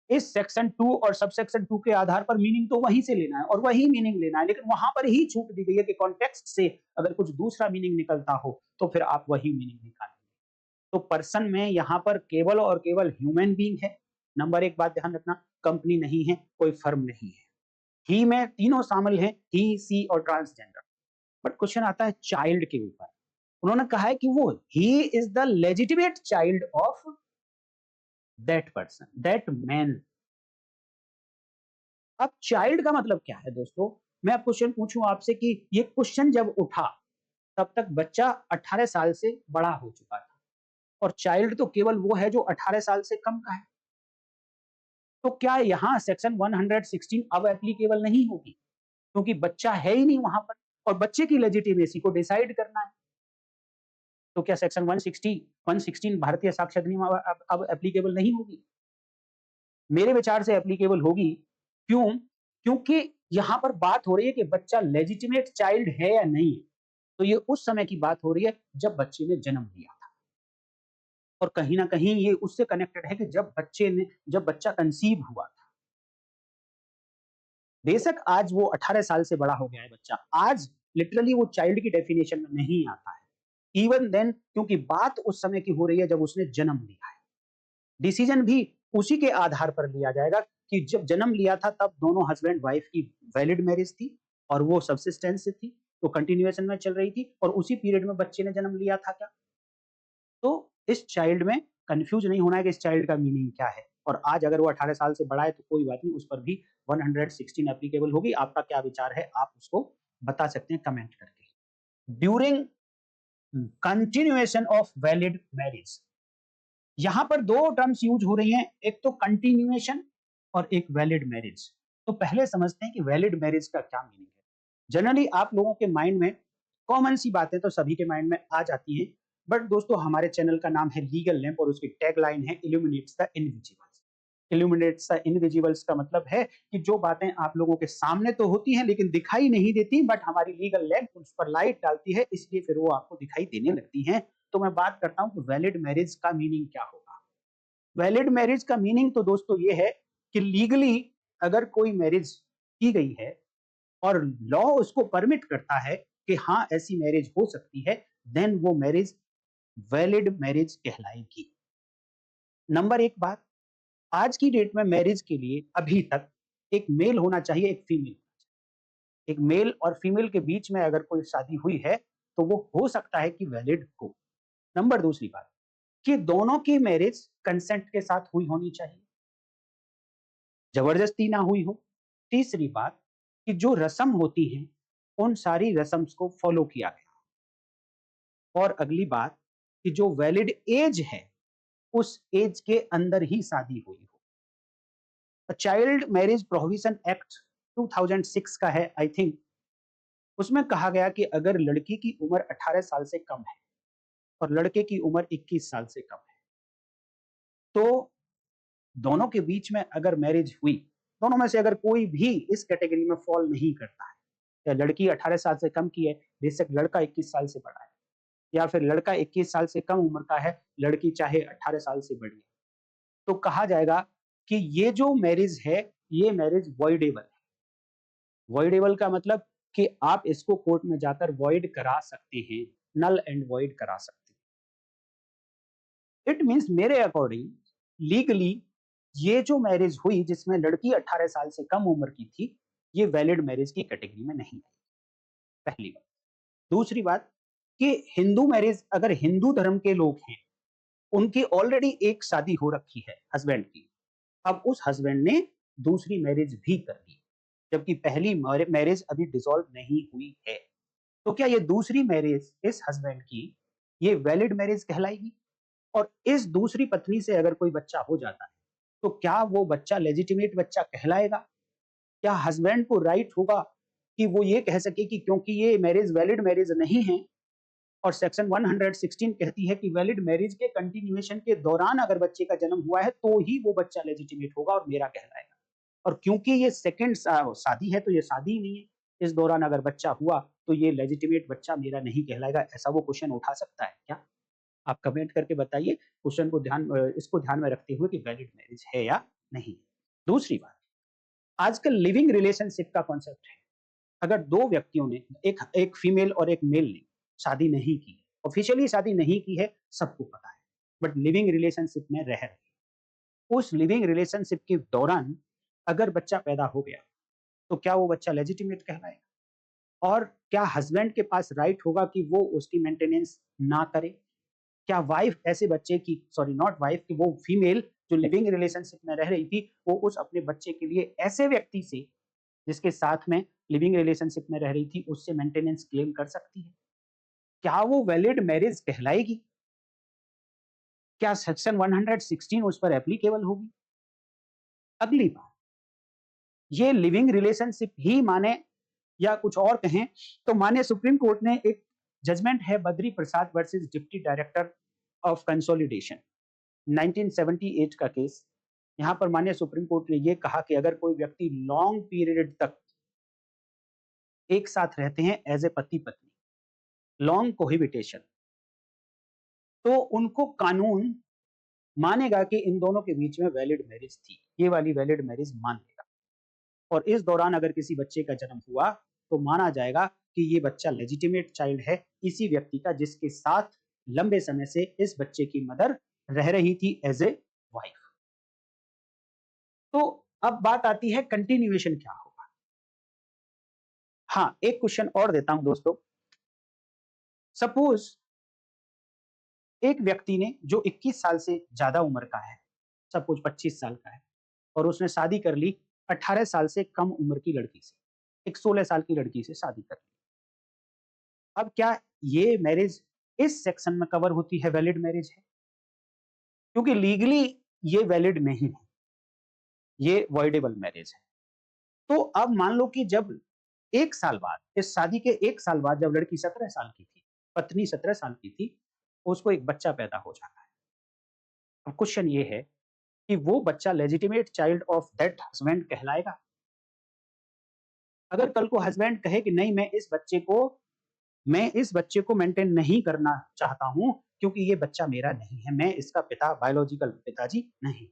इस सेक्शन 2 और सबसेक्शन 2 के आधार पर मीनिंग तो वहीं से लेना है और वही मीनिंग लेना है, लेकिन वहां पर ही छूट दी गई है कि कॉन्टेक्स्ट से अगर कुछ दूसरा मीनिंग निकलता हो तो फिर आप वही मीनिंग निकालेंगे। तो पर्सन में यहाँ पर केवल और केवल ह्यूमन बीइंग है। नंबर एक बात ध्यान रखना, कंपनी नहीं है, कोई फर्म नहीं है। ही में तीनों शामिल हैं, ही, सी और ट्रांसजेंडर। बट क्वेश्चन आता है चाइल्ड के ऊपर। उन्होंने कहा है कि वो he is the legitimate child of that person, that man. अब चाइल्ड का मतलब क्या है दोस्तों? मैं अब क्वेश्चन पूछूं आपसे कि ये क्वेश्चन जब उठा तब तक बच्चा 18 साल से बड़ा हो चुका था, और चाइल्ड तो केवल वो है जो 18 साल से कम का है। तो क्या यहाँ सेक्शन 116 अब एप्लीकेबल नहीं होगी, क्योंकि बच्चा है ही नहीं वहां पर और बच्चे की लेजिटिमेसी को डिसाइड करना है। तो क्या सेक्शन 116 भारतीय साक्ष्य अधिनियम अब एप्लीकेबल नहीं होगी? मेरे विचार से एप्लीकेबल होगी। क्यों? क्योंकि यहां पर बात हो रही है कि बच्चा लेजिटिमेट चाइल्ड है या नहीं है। तो ये उस समय की बात हो रही है जब बच्चे ने जन्म लिया था, और कहीं ना कहीं ये उससे कनेक्टेड है कि जब बच्चा कंसीव हुआ था। बेशक आज वो 18 साल से बड़ा हो गया है बच्चा, आज लिटरली वो चाइल्ड की डेफिनेशन में नहीं आता है। इवन देन, क्योंकि बात उस समय की हो रही है जब उसने जन्म लिया है। डिसीजन भी उसी के आधार पर लिया जाएगा कि जब जन्म लिया था तब दोनों हस्बैंड वाइफ की वैलिड मैरिज थी और वो सब्सिस्टेंस से थी, तो कंटिन्यूएशन में चल रही थी, और उसी पीरियड में बच्चे ने जन्म लिया था क्या? तो इस चाइल्ड में कंफ्यूज नहीं होना है कि इस चाइल्ड का मीनिंग क्या है। और आज अगर वो 18 साल से बड़ा है तो कोई बात नहीं, उस पर भी 116 एप्लीकेबल होगी। आपका क्या विचार है, आप उसको बता सकते हैं कमेंट करके। During continuation of valid marriage, यहां पर दो टर्म्स यूज हो रही हैं, एक तो कंटिन्यूएशन और एक वैलिड मैरिज। तो पहले समझते हैं कि वैलिड मैरिज का क्या मीनिंग है। जनरली आप लोगों के माइंड में कॉमन सी बातें तो सभी के माइंड में आ जाती हैं, बट दोस्तों हमारे चैनल का नाम है लीगल लैंप और उसकी टैगलाइन है illuminates the invisibles. Illuminates the invisibles का मतलब है कि जो बातें आप लोगों के सामने तो होती हैं लेकिन दिखाई नहीं देती, बट हमारी लीगल लैंप उस पर लाइट डालती है, इसलिए फिर वो आपको दिखाई देने लगती हैं। तो मैं बात करता हूं कि वैलिड मैरिज का मीनिंग क्या होगा। वैलिड मैरिज का मीनिंग तो दोस्तों ये है कि लीगली अगर कोई मैरिज की गई है और लॉ उसको परमिट करता है कि हाँ ऐसी मैरिज हो सकती है, देन वो मैरिज वैलिड मैरिज कहलाएगी। नंबर एक बात, आज की डेट में मैरिज के लिए अभी तक एक मेल होना चाहिए, एक फीमेल। एक मेल और फीमेल के बीच में अगर कोई शादी हुई है तो वो हो सकता है कि वैलिड हो। नंबर दूसरी बात कि दोनों की मैरिज कंसेंट के साथ हुई होनी चाहिए, जबरदस्ती ना हुई हो। तीसरी बात कि जो रस्म होती हैं उन सारी रस्म्स को फॉलो किया गया। और अगली बात कि जो वैलिड एज है उस एज के अंदर ही शादी हुई हो। चाइल्ड मैरिज प्रोहिबिशन एक्ट 2006 का है आई थिंक, उसमें कहा गया कि अगर लड़की की उम्र 18 साल से कम है और लड़के की उम्र 21 साल से कम है, तो दोनों के बीच में अगर मैरिज हुई, दोनों में से अगर कोई भी इस कैटेगरी में फॉल नहीं करता है, या लड़की 18 साल से कम की है, बेशक लड़का 21 साल से बड़ा है, या फिर लड़का 21 साल से कम उम्र का है, लड़की चाहे 18 साल से बड़ी है, तो कहा जाएगा कि ये जो मैरिज है ये मैरिज वॉइडेबल है। वॉइडेबल का मतलब कि आप इसको कोर्ट में जाकर वॉइड करा सकते हैं, नल एंड वॉइड करा सकते हैं। इट मींस मेरे अकॉर्डिंग लीगली ये जो मैरिज हुई जिसमें लड़की 18 साल से कम उम्र की थी, ये वैलिड मैरिज की कैटेगरी में नहीं आई, पहली बात। दूसरी बात कि हिंदू मैरिज, अगर हिंदू धर्म के लोग हैं, उनकी ऑलरेडी एक शादी हो रखी है हस्बैंड की, अब उस हस्बैंड ने दूसरी मैरिज भी कर ली, जबकि पहली मैरिज अभी डिसॉल्व नहीं हुई है। तो क्या ये दूसरी मैरिज इस हस्बैंड की ये वैलिड मैरिज कहलाएगी? और इस दूसरी पत्नी से अगर कोई बच्चा हो जाता है, तो क्या वो बच्चा लेजिटिमेट बच्चा कहलाएगा? क्या हस्बैंड को राइट होगा कि वो ये कह सके कि क्योंकि ये मैरिज वैलिड मैरिज नहीं है, और सेक्शन 116 कहती है कि वैलिड मैरिज के कंटिन्यूएशन के दौरान अगर बच्चे का जन्म हुआ है तो ही वो बच्चा लेजिटिमेट होगा और मेरा कहलाएगा। और क्योंकि ये सेकंड शादी है तो ये शादी ही नहीं है, इस दौरान अगर बच्चा हुआ तो ये लेजिटिमेट बच्चा मेरा नहीं कहलाएगा, ऐसा वो क्वेश्चन उठा सकता है क्या? आप कमेंट करके बताइए, क्वेश्चन को इसको ध्यान में रखते हुए कि वैलिड मैरिज है या नहीं। दूसरी बात, आजकल लिविंग रिलेशनशिप का कॉन्सेप्ट है। अगर दो व्यक्तियों ने, एक एक फीमेल और एक मेल ने शादी नहीं की, ऑफिशियली शादी नहीं की है, सबको पता है, बट लिविंग रिलेशनशिप में रह रहे, उस लिविंग रिलेशनशिप के दौरान अगर बच्चा पैदा हो गया, तो क्या वो बच्चा लेजिटिमेट कहलाएगा? और क्या हस्बैंड के पास राइट होगा कि वो उसकी मेंटेनेंस ना करे? क्या वाइफ ऐसे बच्चे की, सॉरी नॉट वाइफ, कि वो फीमेल जो लिविंग रिलेशनशिप में रह रही थी, वो उस अपने बच्चे के लिए ऐसे व्यक्ति से जिसके साथ में लिविंग रिलेशनशिप में रह रही थी, उससे मेंटेनेंस क्लेम कर सकती है? क्या वो वैलिड मैरिज कहलाएगी? क्या सेक्शन 116 उस पर एप्लीकेबल होगी? अगली बात, ये लिविंग रिलेशनशिप ही माने या कुछ और कहें, तो माननीय सुप्रीम कोर्ट ने एक जजमेंट है Badri Prasad versus deputy director of consolidation 1978 का केस। यहाँ पर माननीय सुप्रीम कोर्ट ने ये कहा कि अगर कोई व्यक्ति लॉन्ग पीरियड तक एक साथ रहते हैं एज ए पति पत्नी, लॉन्ग कोहिबिटेशन, तो उनको कानून मानेगा कि इन दोनों के बीच में वैलिड मैरिज थी, ये वाली वैलिड मैरिज मान लेगा। और इस दौरान अगर किसी बच्चे का जन्म हुआ तो माना जाएगा कि ये बच्चा लेजिटिमेट चाइल्ड है इसी व्यक्ति का जिसके साथ लंबे समय से इस बच्चे की मदर रह रही थी एज ए वाइफ। तो अब बात आती है कंटिन्यूएशन क्या होगा। हाँ, एक क्वेश्चन और देता हूं दोस्तों। सपोज एक व्यक्ति ने जो 21 साल से ज्यादा उम्र का है, सपोज 25 साल का है, और उसने शादी कर ली 18 साल से कम उम्र की लड़की से, एक 16 साल की लड़की से शादी कर ली। अब क्या ये मैरिज इस सेक्शन में कवर होती है, वैलिड मैरिज है? क्योंकि लीगली ये वैलिड नहीं है, ये वॉइडेबल मैरिज है। तो अब मान लो कि जब 1 साल बाद, इस शादी के 1 साल बाद, जब लड़की 17 साल की थी, पत्नी 17 साल की थी, उसको एक बच्चा पैदा हो जाता है। अब क्वेश्चन ये है कि वो बच्चा legitimate child of that husband कहलाएगा? अगर कल को हस्बैंड कहे कि नहीं, मैं इस बच्चे को मेंटेन नहीं करना चाहता हूं क्योंकि ये बच्चा मेरा नहीं है, मैं इसका पिता, बायोलॉजिकल पिताजी नहीं,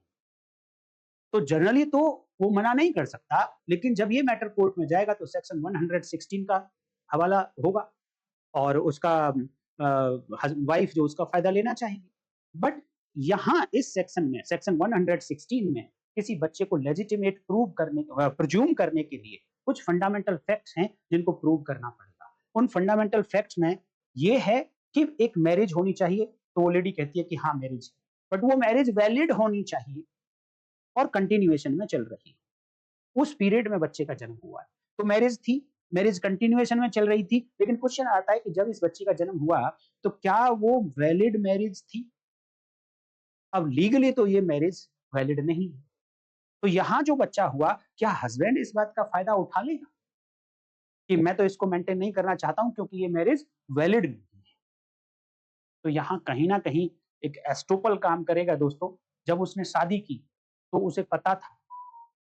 तो जनरली तो वो मना नहीं कर सकता, लेकिन जब ये मैटर कोर्ट में जाएगा तो सेक्शन 116 का हवाला होगा और उसका वाइफ जो उसका फायदा लेना चाहेगी। बट यहाँ इस सेक्शन में, सेक्शन 116 में, किसी बच्चे को लेजिटिमेट प्रूव करने, प्रिज्यूम करने के लिए कुछ फंडामेंटल फैक्ट्स हैं जिनको प्रूव करना पड़ेगा। उन फंडामेंटल फैक्ट्स में ये है कि एक मैरिज होनी चाहिए, तो वो लेडी कहती है कि हाँ मैरिज है, बट वो मैरिज वैलिड होनी चाहिए और कंटिन्यूएशन में चल रही है, उस पीरियड में बच्चे का जन्म हुआ है, तो मैरिज थी, मैरिज कंटिन्यूएशन में चल रही थी। लेकिन क्वेश्चन आता है कि जब इस बच्चे का जन्म हुआ तो क्या वो वैलिड मैरिज थी? अब लीगली तो ये मैरिज वैलिड नहीं है, तो यहां जो बच्चा हुआ, क्या हस्बैंड इस बात का फायदा उठा लेगा कि मैं तो इसको मेंटेन नहीं करना चाहता हूं क्योंकि ये मैरिज वैलिड नहीं है? तो यहाँ कहीं ना कहीं एक एस्ट्रोपल काम करेगा दोस्तों। जब उसने शादी की तो उसे पता था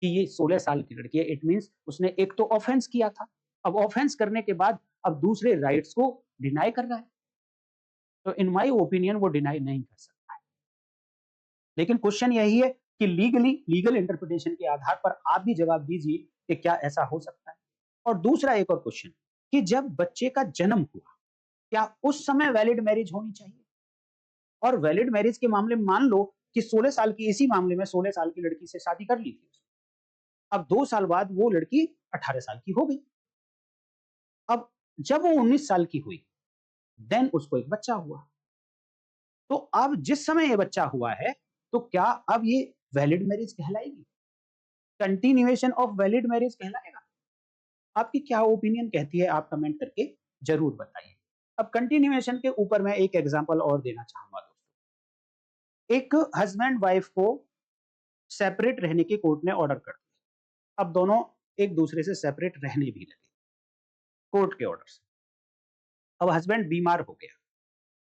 कि ये 16 साल की लड़की है, इट मींस उसने एक तो ऑफेंस किया था, अब ऑफेंस करने के बाद अब दूसरे राइट्स को डिनाई कर रहा है, तो इन माय ओपिनियन वो डिनाई नहीं कर सकता है। लेकिन क्वेश्चन यही है कि लीगल इंटरप्रिटेशन के आधार पर आप भी जवाब दीजिए कि क्या ऐसा हो सकता है। और दूसरा एक और क्वेश्चन कि जब बच्चे का जन्म हुआ, क्या उस समय वैलिड मैरिज होनी चाहिए? और वैलिड मैरिज के मामले में मान लो कि 16 साल की, इसी मामले में 16 साल की लड़की से शादी कर ली थी। अब 2 साल बाद वो लड़की 18 साल की हो गई। अब जब वो 19 साल की हुई, देन उसको एक बच्चा हुआ। तो अब जिस समय ये बच्चा हुआ है, तो क्या अब ये वैलिड मैरिज कहलाएगी? कंटिन्यूएशन ऑफ वैलिड मैरिज कहलाएगा? आपकी क्या ओपिनियन कहती है, आप कमेंट करके जरूर बताइए। अब कंटिन्यूएशन के ऊपर मैं एक एग्जांपल और देना चाहूंगा दोस्तों। एक हस्बैंड वाइफ को सेपरेट रहने की कोर्ट ने ऑर्डर कर दिया। अब दोनों एक दूसरे से सेपरेट रहने भी लगे कोर्ट के ऑर्डर से। अब हस्बैंड बीमार हो गया,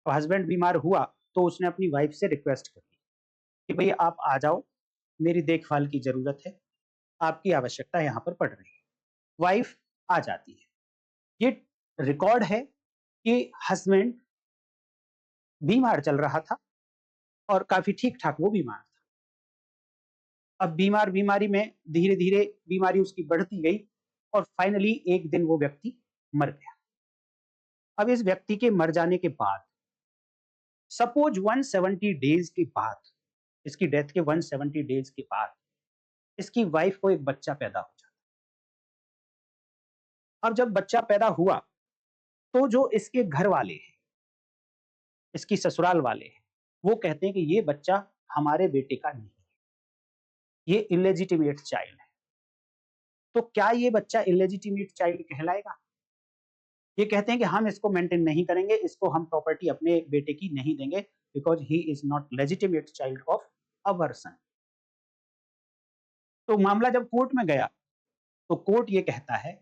और हस्बैंड बीमार हुआ तो उसने अपनी वाइफ से रिक्वेस्ट कर दी कि भाई आप आ जाओ, मेरी देखभाल की जरूरत है, आपकी आवश्यकता यहाँ पर पड़ रही है। वाइफ आ जाती है। ये रिकॉर्ड है कि हस्बैंड बीमार चल रहा था और काफी ठीक ठाक वो बीमार था। अब बीमारी में धीरे धीरे बीमारी उसकी बढ़ती गई और फाइनली एक दिन वो व्यक्ति मर गया। अब इस व्यक्ति के मर जाने के बाद, सपोज 170 डेज के बाद, इसकी डेथ के 170 डेज के बाद इसकी वाइफ को एक बच्चा पैदा हो जाता। अब जब बच्चा पैदा हुआ तो जो इसके घर वाले हैं, इसकी ससुराल वाले हैं, वो कहते हैं कि ये बच्चा हमारे बेटे का नहीं है, ये इलेजिटिमेट चाइल्ड है। तो क्या ये बच्चा इलेजिटिमेट चाइल्ड कहलाएगा? ये कहते हैं कि हम इसको मेंटेन नहीं करेंगे, इसको हम प्रॉपर्टी अपने बेटे की नहीं देंगे, because he is not legitimate child of our son. तो मामला जब कोर्ट में गया तो कोर्ट ये कहता है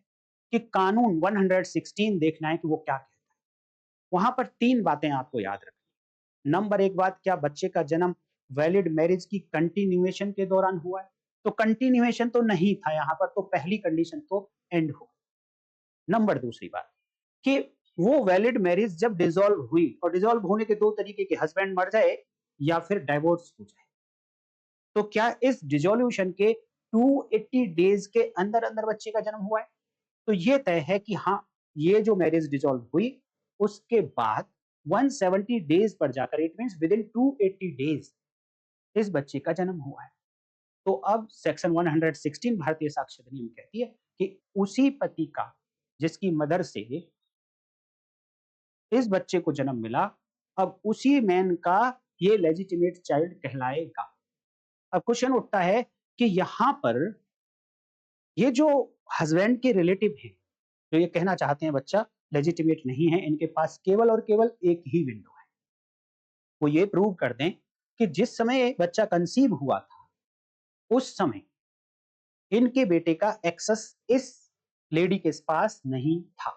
कि कानून 116 देखना है कि वो क्या कहता है। वहां पर 3 बातें आपको याद रखनी। नंबर 1 बात, क्या बच्चे का जन्म वैलिड मैरिज की कंटिन्यूएशन के दौरान हुआ है? तो कंटिन्यूएशन तो नहीं था यहाँ पर, तो पहली कंडीशन तो एंड हो गई। नंबर दूसरी बात कि वो वैलिड मैरिज जब डिसॉल्व हुई, और डिसॉल्व होने के 2 तरीके के, हस्बैंड मर जाए या फिर डाइवोर्स हो जाए, तो क्या इस डिसोल्यूशन के 280 डेज के अंदर अंदर बच्चे का जन्म हुआ है? तो ये तय है कि हाँ, ये जो मैरिज डिसॉल्व हुई उसके बाद 170 डेज पर जाकर, it means with in 280 days इस बच्चे का जन्म हुआ है। तो अब सेक्शन 116 भारतीय साक्ष्य अधिनियम कहती है कि उसी पति का जिसकी मदर से इस बच्चे को जन्म मिला, अब उसी मैन का ये लेजिटिमेट चाइल्ड कहलाएगा। अब क्वेश्चन उठता है कि यहां पर ये जो हस्बैंड के रिलेटिव हैं, जो ये कहना चाहते हैं बच्चा लेजिटिमेट नहीं है, इनके पास केवल और केवल एक ही विंडो है, वो ये प्रूव कर दें कि जिस समय बच्चा कंसीव हुआ था उस समय इनके बेटे का एक्सेस इस लेडी के पास नहीं था।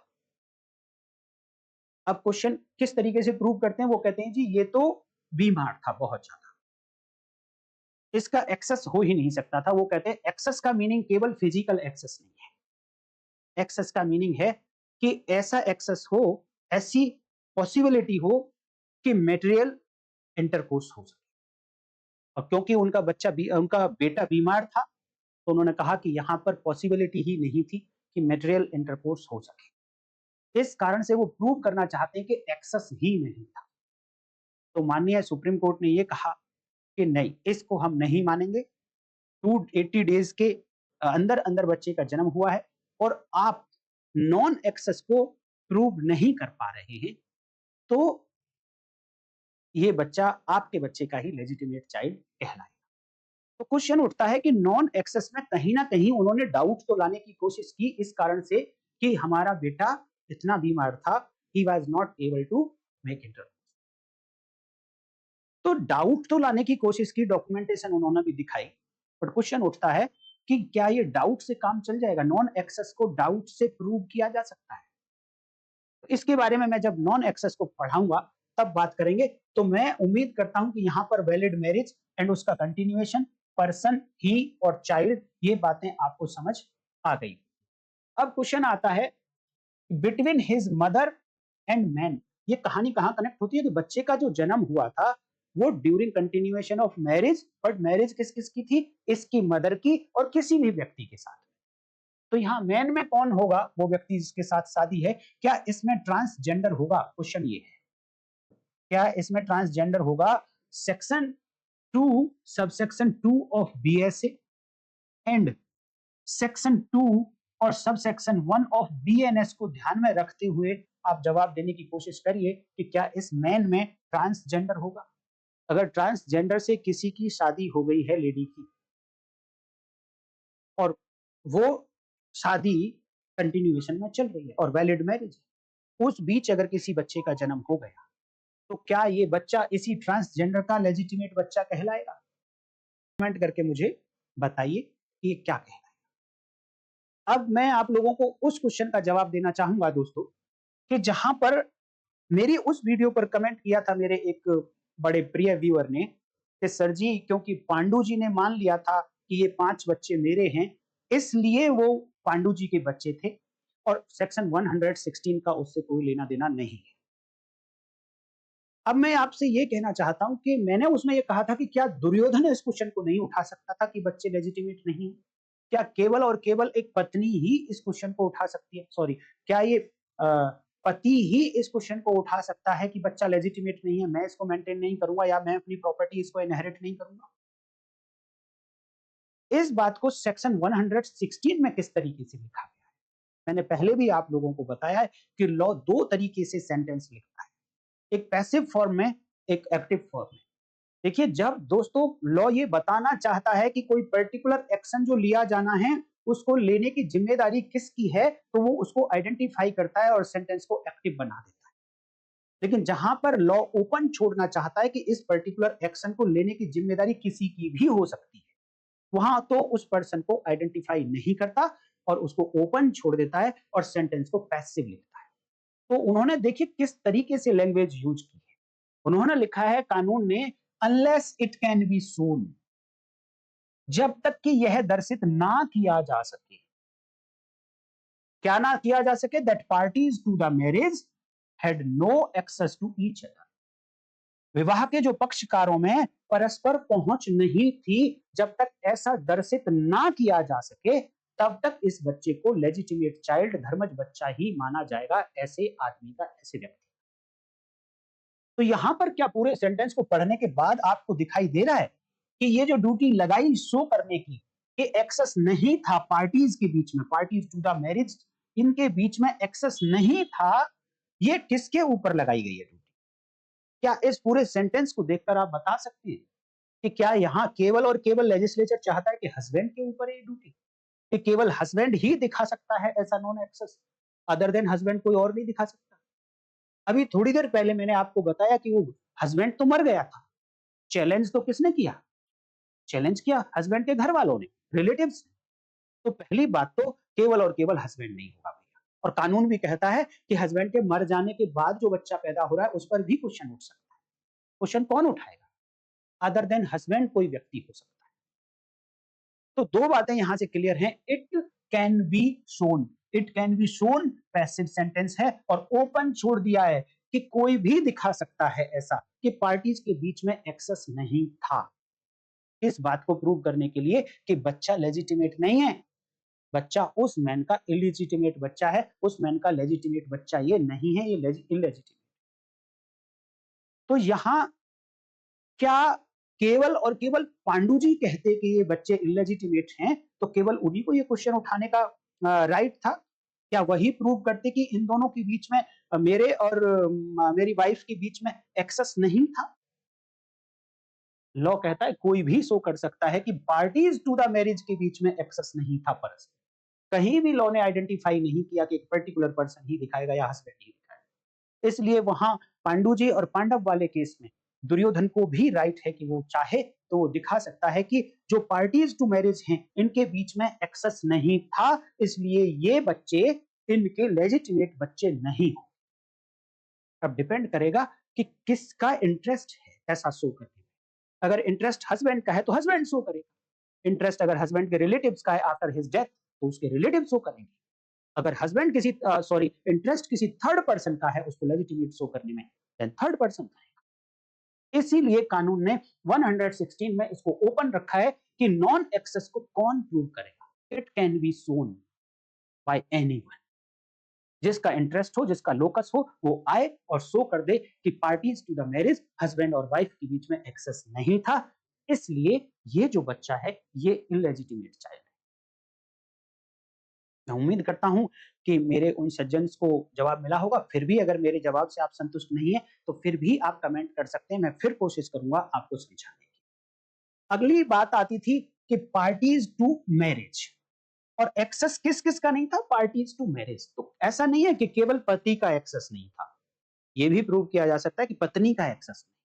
अब क्वेश्चन किस तरीके से प्रूव करते हैं? वो कहते हैं जी ये तो बीमार था बहुत ज्यादा, इसका एक्सेस हो ही नहीं सकता था। वो कहते हैं एक्सेस का मीनिंग केवल फिजिकल एक्सेस नहीं है, एक्सेस का मीनिंग है कि ऐसा एक्सेस हो, ऐसी पॉसिबिलिटी हो कि मटेरियल इंटरकोर्स हो सके। और क्योंकि उनका बेटा बीमार था, तो उन्होंने कहा कि यहां पर पॉसिबिलिटी ही नहीं थी कि मटेरियल इंटरकोर्स हो सके। इस कारण से वो प्रूव करना चाहते हैं कि एक्सेस ही नहीं था। तो माननीय सुप्रीम कोर्ट ने ये कहा कि नहीं, इसको हम नहीं मानेंगे। 280 डेज के अंदर अंदर बच्चे का जन्म हुआ है और आप नॉन एक्सेस को प्रूव नहीं कर पा रहे हैं, तो ये बच्चा आपके बच्चे का ही लेजिटिमेट चाइल्ड कहलाएगा। तो क्वेश्चन उठता है कि नॉन एक्सेस में कहीं ना कहीं उन्होंने डाउट तो लाने की कोशिश की, इस कारण से कि हमारा बेटा इतना बीमार था, he was not able to make intercourse. तो डाउट तो लाने की कोशिश की, डॉक्यूमेंटेशन उन्होंने भी दिखाई, बट क्वेश्चन उठता है कि क्या ये डाउट से काम चल जाएगा? नॉन एक्सेस को डाउट से प्रूव किया जा सकता है? इसके बारे में मैं जब नॉन एक्सेस को पढ़ाऊंगा तब बात करेंगे। तो मैं उम्मीद करता हूं कि यहाँ पर वैलिड मैरिज एंड उसका कंटिन्यूएशन, पर्सन, ही और चाइल्ड, ये बातें आपको समझ आ गई। अब क्वेश्चन आता है between his mother and man, ये कहानी कहां कनेक्ट होती है? कि बच्चे का जो जन्म हुआ था वो during continuation of marriage, but marriage किस किस की थी? इसकी मदर की और किसी भी व्यक्ति के साथ। तो यहाँ मैन में कौन होगा? वो व्यक्ति जिसके साथ शादी है। क्या इसमें ट्रांसजेंडर होगा? क्वेश्चन ये है, क्या इसमें ट्रांसजेंडर होगा? Section two subsection 2 of BSA and section 2 और सबसेक्शन 1 ऑफ बीएनएस को ध्यान में रखते हुए आप जवाब देने की कोशिश करिए कि क्या इस मैन में ट्रांसजेंडर होगा। अगर ट्रांसजेंडर से किसी की शादी हो गई है लेडी की और वो शादी कंटिन्यूएशन में चल रही है और वैलिड मैरिज है, उस बीच अगर किसी बच्चे का जन्म हो गया तो क्या ये बच्चा इसी ट्रांसजेंडर का लेजिटिमेट बच्चा कहलाएगा? कमेंट करके मुझे बताइए कि ये क्या कहलाएगा। अब मैं आप लोगों को उस क्वेश्चन का जवाब देना चाहूंगा दोस्तों कि जहां पर मेरी उस वीडियो पर कमेंट किया था मेरे एक बड़े प्रिय व्यूअर ने कि सर जी क्योंकि पांडु जी ने मान लिया था कि ये 5 बच्चे मेरे हैं इसलिए वो पांडु जी के बच्चे थे और सेक्शन 116 का उससे कोई लेना देना नहीं है। अब मैं आपसे ये कहना चाहता हूं कि मैंने उसमें ये कहा था कि क्या दुर्योधन इस क्वेश्चन को नहीं उठा सकता था कि बच्चे लेजिटिमेट नहीं है? क्या केवल और केवल एक पत्नी ही इस क्वेश्चन को उठा सकती है? सॉरी, क्या ये पति ही इस क्वेश्चन को उठा सकता है कि बच्चा लेजिटिमेट नहीं है, मैं इसको मेंटेन नहीं करूंगा या मैं अपनी प्रॉपर्टी इसको इनहेरिट नहीं करूंगा? इस बात को सेक्शन 116 में किस तरीके से लिखा गया है मैंने पहले भी आप लोगों को बताया है कि लॉ 2 तरीके से सेंटेंस लिखता है, एक पैसिव फॉर्म में, एक एक्टिव फॉर्म में। देखिए जब दोस्तों लॉ ये बताना चाहता है कि कोई पर्टिकुलर एक्शन जो लिया जाना है उसको लेने की जिम्मेदारी किसकी है तो वो उसको आइडेंटिफाई करता है और सेंटेंस को एक्टिव बना देता है। लेकिन जहां पर लॉ ओपन छोड़ना चाहता है कि इस पर्टिकुलर एक्शन को लेने की जिम्मेदारी किसी की भी हो सकती है, वहां तो उस पर्सन को आइडेंटिफाई नहीं करता और उसको ओपन छोड़ देता है और सेंटेंस को पैसिव लिखता है। तो उन्होंने देखिए किस तरीके से लैंग्वेज यूज की है। उन्होंने लिखा है कानून ने अनलेस इट कैन बी सोन, जब तक कि यह दर्शित ना किया जा सके। क्या ना किया जा सके? That parties to the marriage had no access to each other. विवाह के जो पक्षकारों में परस्पर पहुंच नहीं थी, जब तक ऐसा दर्शित ना किया जा सके तब तक इस बच्चे को लेजिटिमेट चाइल्ड, धर्मज बच्चा ही माना जाएगा, ऐसे आदमी का, ऐसे व्यक्ति। तो यहां पर क्या पूरे सेंटेंस को पढ़ने के बाद आपको दिखाई दे रहा है कि ये जो ड्यूटी लगाई शो करने की, ये एक्सेस नहीं था पार्टीज के बीच में, पार्टीज टू द मैरिज, इनके बीच में एक्सेस नहीं था। ये किसके ऊपर लगाई गई है ड्यूटी? क्या इस पूरे सेंटेंस को देखकर आप बता सकते हैं कि क्या यहां केवल और केवल लेजिस्लेचर चाहता है कि हस्बैंड के ऊपर है ये ड्यूटी, कि केवल हस्बैंड ही दिखा सकता है ऐसा non access, other than husband कोई और नहीं दिखा सकता? अभी थोड़ी देर पहले मैंने आपको बताया कि वो हस्बैंड तो मर गया था, चैलेंज तो किसने किया? चैलेंज किया हस्बैंड के घर वालों ने, रिलेटिव्स ने। तो पहली बात तो केवल और केवल हस्बैंड नहीं होगा भैया, और कानून भी कहता है कि हस्बैंड के मर जाने के बाद जो बच्चा पैदा हो रहा है उस पर भी क्वेश्चन उठ सकता है। क्वेश्चन कौन उठाएगा? अदर देन हस्बैंड कोई व्यक्ति हो सकता है। तो दो बातें यहां से क्लियर हैं, it can be shown, it can be shown passive sentence है और ओपन छोड़ दिया है कि कोई भी दिखा सकता है ऐसा कि पार्टीज के बीच में एक्सेस नहीं था। इस बात को प्रूव करने के लिए कि बच्चा लेजिटिमेट नहीं है, बच्चा उस मैन का इलिजिटिमेट बच्चा है, उस मैन का लेजिटिमेट बच्चा ये नहीं है, ये इलेजिटिमेट। तो यहां क्या केवल और केवल पांडु जी कहते कि ये बच्चे इलेजिटिमेट हैं तो केवल उन्हीं को ये क्वेश्चन उठाने का राइट था? क्या वही प्रूव करते कि इन दोनों के बीच में मेरे और मेरी वाइफ के बीच में एक्सेस नहीं था? लॉ कहता है कोई भी शो कर सकता है कि पार्टीज टू द मैरिज के बीच में एक्सेस नहीं था परस्पर। कहीं भी लॉ ने आइडेंटिफाई नहीं किया कि एक पर्टिकुलर पर्सन ही दिखाएगा या हस्बैंड ही दिखाएगा। इसलिए वहां पांडु जी और पांडव वाले केस में दुर्योधन को भी राइट है कि वो चाहे तो वो दिखा सकता है कि जो पार्टीज टू मैरिज हैं इनके बीच में एक्सेस नहीं था, इसलिए ये बच्चे इनके लेजिटिमेट बच्चे नहीं हो। अब डिपेंड करेगा कि किसका इंटरेस्ट है ऐसा शो करने में। अगर इंटरेस्ट हस्बैंड का है तो हस्बैंड शो करेगा, इंटरेस्ट अगर हस्बैंड के रिलेटिव्स का है आफ्टर हिज डेथ तो उसके रिलेटिव शो करेंगे। अगर हस्बैंड किसी सॉरी इंटरेस्ट किसी थर्ड पर्सन का है उसको लेजिटिमेट शो करने में, देन थर्ड पर्सन करेगा। इसीलिए कानून ने 116 में इसको ओपन रखा है कि नॉन एक्सेस को कौन प्रूव करेगा? It can be shown by anyone. जिसका इंटरेस्ट हो, जिसका लोकस हो, वो आए और शो कर दे कि parties to the marriage husband और वाइफ के बीच में एक्सेस नहीं था। इसलिए ये जो बच्चा है ये इलेजिटिमेट चाइल्ड है। मैं उम्मीद करता हूं कि मेरे उन सज्जन को जवाब मिला होगा। फिर भी अगर मेरे जवाब से आप संतुष्ट नहीं है तो फिर भी आप कमेंट कर सकते हैं, मैं फिर कोशिश करूंगा आपको समझाने की। अगली बात आती थी कि पार्टीज टू मैरिज, और एक्सेस किस किस का नहीं था, पार्टीज टू मैरिज। तो ऐसा नहीं है कि केवल पति का एक्सेस नहीं था, यह भी प्रूव किया जा सकता है कि पत्नी का एक्सेस नहीं।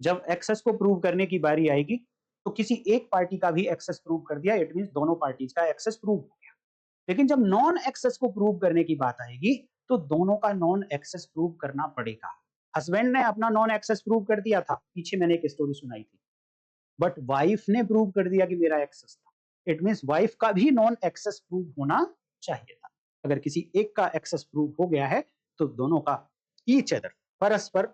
जब एक्सेस को प्रूव करने की बारी आएगी तो किसी एक पार्टी का भी एक्सेस प्रूव कर दिया, इट मींस दोनों पार्टीज का एक्सेस प्रूव हो गया। लेकिन जब नॉन एक्सेस को प्रूव करने की बात आएगी तो दोनों का नॉन एक्सेस प्रूव करना पड़ेगा। हस्बैंड ने अपना नॉन एक्सेस प्रूव कर दिया था, पीछे मैंने एक स्टोरी सुनाई थी, बट वाइफ ने प्रूव कर दिया कि मेरा एक्सेस था। इट मींस वाइफ का भी नॉन एक्सेस प्रूव होना चाहिए था। अगर किसी एक का एक्सेस प्रूव हो गया है तो दोनों का ईच अदर परस्पर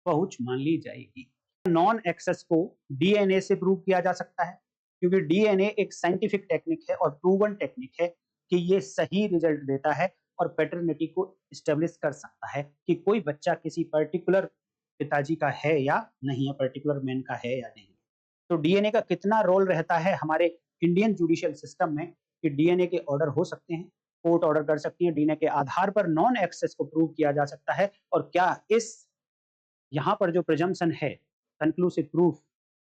पहुंच मान ली जाएगी। नॉन एक्सेस को डीएनए से प्रूव किया जा सकता है, क्योंकि डीएनए एक साइंटिफिक टेक्निक है और प्रूवन टेक्निक है कि ये सही रिजल्ट देता है और पैटर्निटी को स्टेब्लिश कर सकता है कि कोई बच्चा किसी पर्टिकुलर पिताजी का है या नहीं है, पर्टिकुलर मैन का है या नहीं। तो डीएनए का कितना रोल रहता है हमारे इंडियन जुडिशियल सिस्टम में कि डीएनए के ऑर्डर हो सकते हैं, कोर्ट ऑर्डर कर सकती है, डीएनए के आधार पर नॉन एक्सेस को प्रूव किया जा सकता है। और क्या इस यहाँ पर जो प्रिजम्पशन है, कंक्लूसिव प्रूफ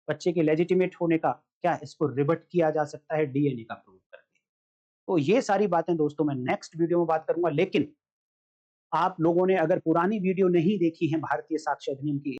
बच्चे के लेजिटिमेट होने का, क्या इसको रिबट किया जा सकता है डीएनए का प्रूव करके? तो ये सारी बातें दोस्तों मैं नेक्स्ट वीडियो में बात करूंगा। लेकिन आप लोगों ने अगर पुरानी वीडियो नहीं देखी है भारतीय साक्ष्य अधिनियम की